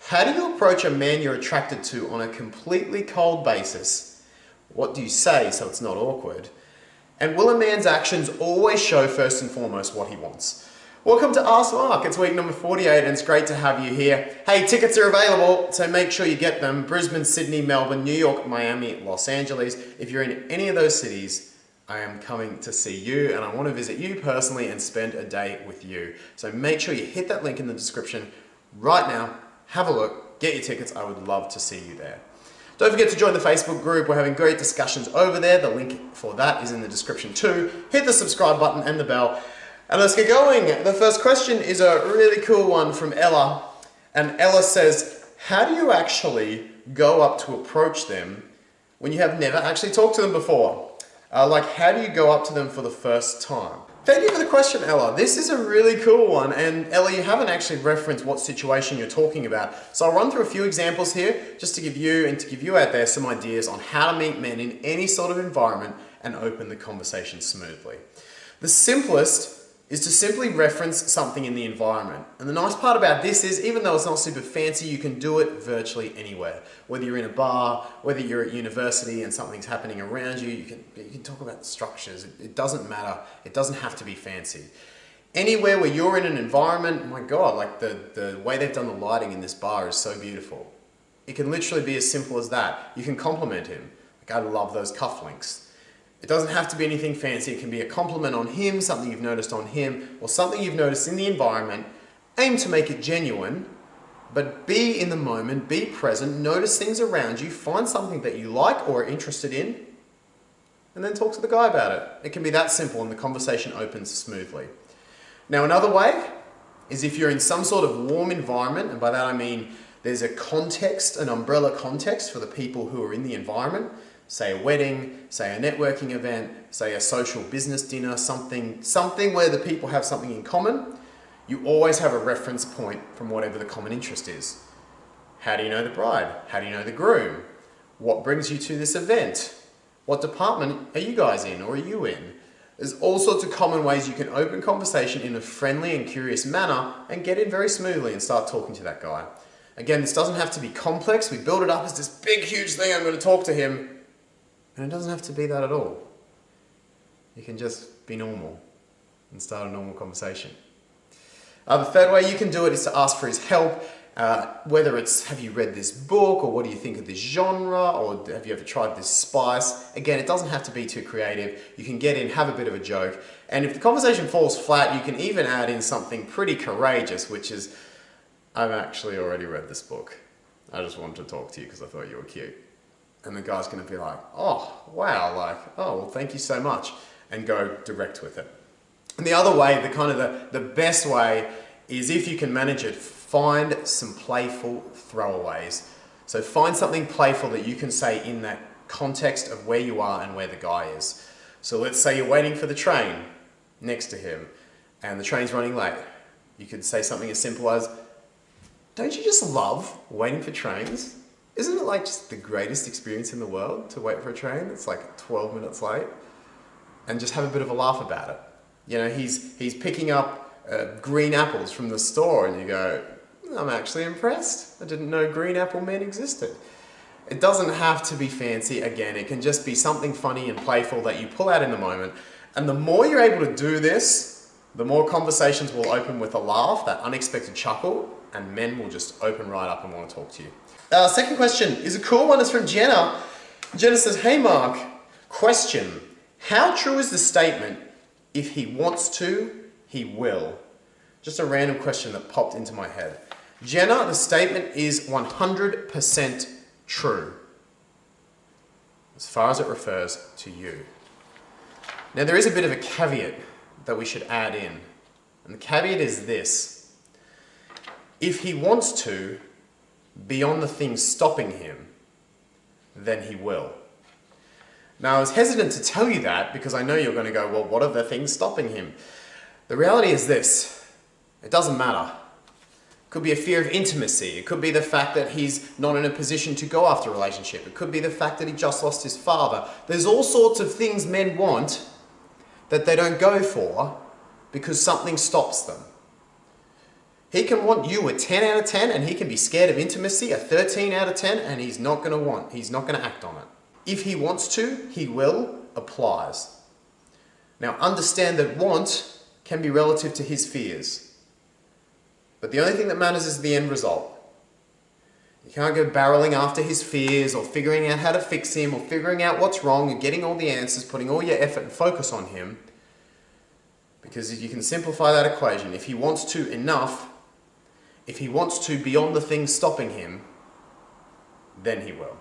How do you approach a man you're attracted to on a completely cold basis? What do you say so it's not awkward? And will a man's actions always show first and foremost what he wants? Welcome to Ask Mark. It's week number 48 and it's great to have you here. Hey, tickets are available, so make sure you get them. Brisbane, Sydney, Melbourne, New York, Miami, Los Angeles. If you're in any of those cities, I am coming to see you and I want to visit you personally and spend a day with you. So make sure you hit that link in the description right now. Have a look, get your tickets. I would love to see you there. Don't forget to join the Facebook group. We're having great discussions over there. The link for that is in the description too. Hit the subscribe button and the bell. And let's get going. The first question is a really cool one from Ella. And Ella says, how do you actually go up to approach them when you have never actually talked to them before? Like, how do you go up to them for the first time? Thank you for the question, Ella. This is a really cool one. And Ella, you haven't actually referenced what situation you're talking about. So I'll run through a few examples here just to give you and to give you out there some ideas on how to meet men in any sort of environment and open the conversation smoothly. The simplest is to simply reference something in the environment. And the nice part about this is, even though it's not super fancy, you can do it virtually anywhere. Whether you're in a bar, whether you're at university and something's happening around you, you can talk about structures. It doesn't matter. It doesn't have to be fancy. Anywhere where you're in an environment, my God, like the way they've done the lighting in this bar is so beautiful. It can literally be as simple as that. You can compliment him. Like, I love those cufflinks. It doesn't have to be anything fancy. It can be a compliment on him, something you've noticed on him, or something you've noticed in the environment. Aim to make it genuine, but be in the moment, be present, notice things around you, find something that you like or are interested in, and then talk to the guy about it. It can be that simple and the conversation opens smoothly. Now, another way is if you're in some sort of warm environment, and by that I mean there's a context, an umbrella context for the people who are in the environment. Say a wedding, say a networking event, say a social business dinner, something where the people have something in common. You always have a reference point from whatever the common interest is. How do you know the bride? How do you know the groom? What brings you to this event? What department are you guys in or are you in? There's all sorts of common ways you can open conversation in a friendly and curious manner and get in very smoothly and start talking to that guy. Again, this doesn't have to be complex. We build it up as this big, huge thing. I'm going to talk to him. And it doesn't have to be that at all. You can just be normal and start a normal conversation. The third way you can do it is to ask for his help, whether it's, have you read this book, or what do you think of this genre, or have you ever tried this spice? Again, it doesn't have to be too creative. You can get in, have a bit of a joke, and if the conversation falls flat, you can even add in something pretty courageous, which is, I've actually already read this book. I just wanted to talk to you because I thought you were cute. And the guy's going to be like, oh, wow, like, oh, well, thank you so much, and go direct with it. And the other way, the best way, is if you can manage it, find some playful throwaways. So find something playful that you can say in that context of where you are and where the guy is. So let's say you're waiting for the train next to him, and the train's running late. You could say something as simple as, don't you just love waiting for trains? Isn't it like just the greatest experience in the world to wait for a train that's like 12 minutes late? And just have a bit of a laugh about it. You know, he's picking up green apples from the store and you go, I'm actually impressed. I didn't know green apple men existed. It doesn't have to be fancy. Again, it can just be something funny and playful that you pull out in the moment. And the more you're able to do this, the more conversations will open with a laugh, that unexpected chuckle, and men will just open right up and want to talk to you. Second question is a cool one. It's from Jenna. Jenna says, hey Mark, question. How true is the statement, if he wants to, he will? Just a random question that popped into my head. Jenna, the statement is 100% true, as far as it refers to you. Now there is a bit of a caveat that we should add in. And the caveat is this. If he wants to, beyond the things stopping him, then he will. Now, I was hesitant to tell you that because I know you're going to go, well, what are the things stopping him? The reality is this. It doesn't matter. It could be a fear of intimacy. It could be the fact that he's not in a position to go after a relationship. It could be the fact that he just lost his father. There's all sorts of things men want that they don't go for because something stops them. He can want you a 10 out of 10 and he can be scared of intimacy, a 13 out of 10, and he's not going to act on it. If he wants to, he will, applies. Now understand that want can be relative to his fears. But the only thing that matters is the end result. You can't go barreling after his fears or figuring out how to fix him or figuring out what's wrong and getting all the answers, putting all your effort and focus on him. Because you can simplify that equation. If he wants to enough, if he wants to beyond the things stopping him, then he will.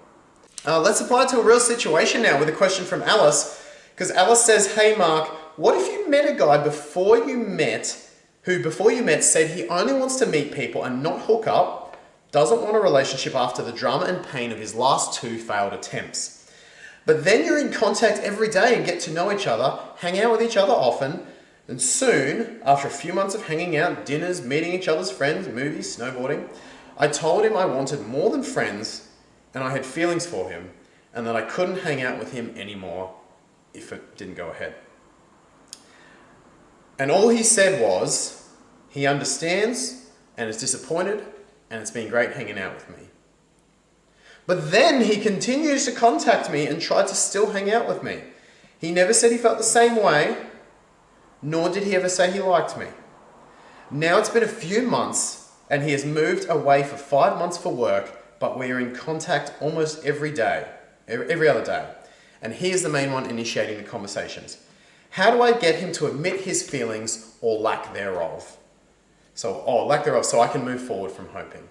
Let's apply it to a real situation now with a question from Alice. Because Alice says, hey Mark, what if you met a guy before you met said he only wants to meet people and not hook up, doesn't want a relationship after the drama and pain of his last 2 failed attempts. But then you're in contact every day and get to know each other, hang out with each other often, and soon, after a few months of hanging out, dinners, meeting each other's friends, movies, snowboarding, I told him I wanted more than friends and I had feelings for him and that I couldn't hang out with him anymore if it didn't go ahead. And all he said was, he understands and is disappointed and it's been great hanging out with me. But then he continues to contact me and tried to still hang out with me. He never said he felt the same way, nor did he ever say he liked me. Now it's been a few months and he has moved away for 5 months for work, but we are in contact almost every day, every other day. And he is the main one initiating the conversations. How do I get him to admit his feelings or lack thereof? So I can move forward from hoping.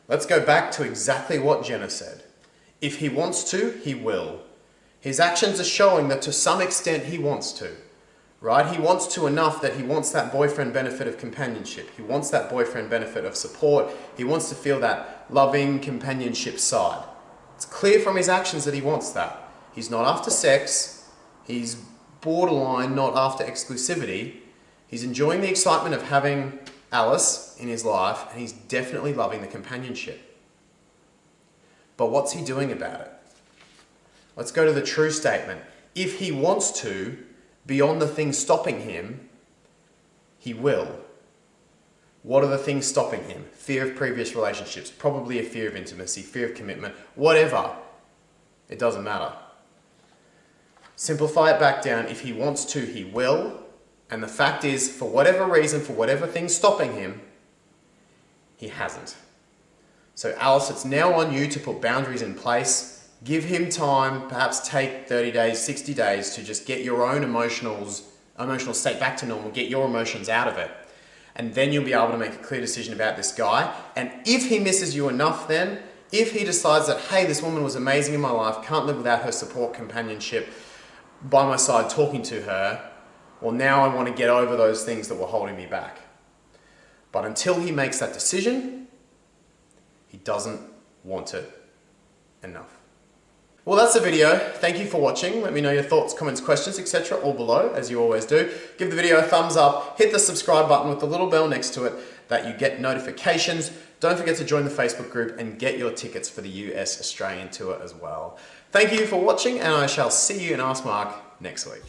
Let's go back to exactly what Jenna said. If he wants to, he will. His actions are showing that to some extent he wants to. Right? He wants to enough that he wants that boyfriend benefit of companionship. He wants that boyfriend benefit of support. He wants to feel that loving companionship side. It's clear from his actions that he wants that. He's not after sex. He's borderline not after exclusivity. He's enjoying the excitement of having Alice in his life, and he's definitely loving the companionship. But what's he doing about it? Let's go to the true statement. If he wants to, beyond the things stopping him, he will. What are the things stopping him? Fear of previous relationships, probably a fear of intimacy, fear of commitment, whatever. It doesn't matter. Simplify it back down. If he wants to, he will. And the fact is, for whatever reason, for whatever thing's stopping him, he hasn't. So Alice, it's now on you to put boundaries in place. Give him time, perhaps take 30 days, 60 days to just get your own emotional state back to normal, get your emotions out of it. And then you'll be able to make a clear decision about this guy. And if he misses you enough then, if he decides that, hey, this woman was amazing in my life, can't live without her support, companionship, by my side, talking to her, well, now I want to get over those things that were holding me back. But until he makes that decision, he doesn't want it enough. Well, that's the video. Thank you for watching. Let me know your thoughts, comments, questions, etc. all below, as you always do. Give the video a thumbs up, hit the subscribe button with the little bell next to it that you get notifications. Don't forget to join the Facebook group and get your tickets for the US Australian tour as well. Thank you for watching, and I shall see you in Ask Mark next week.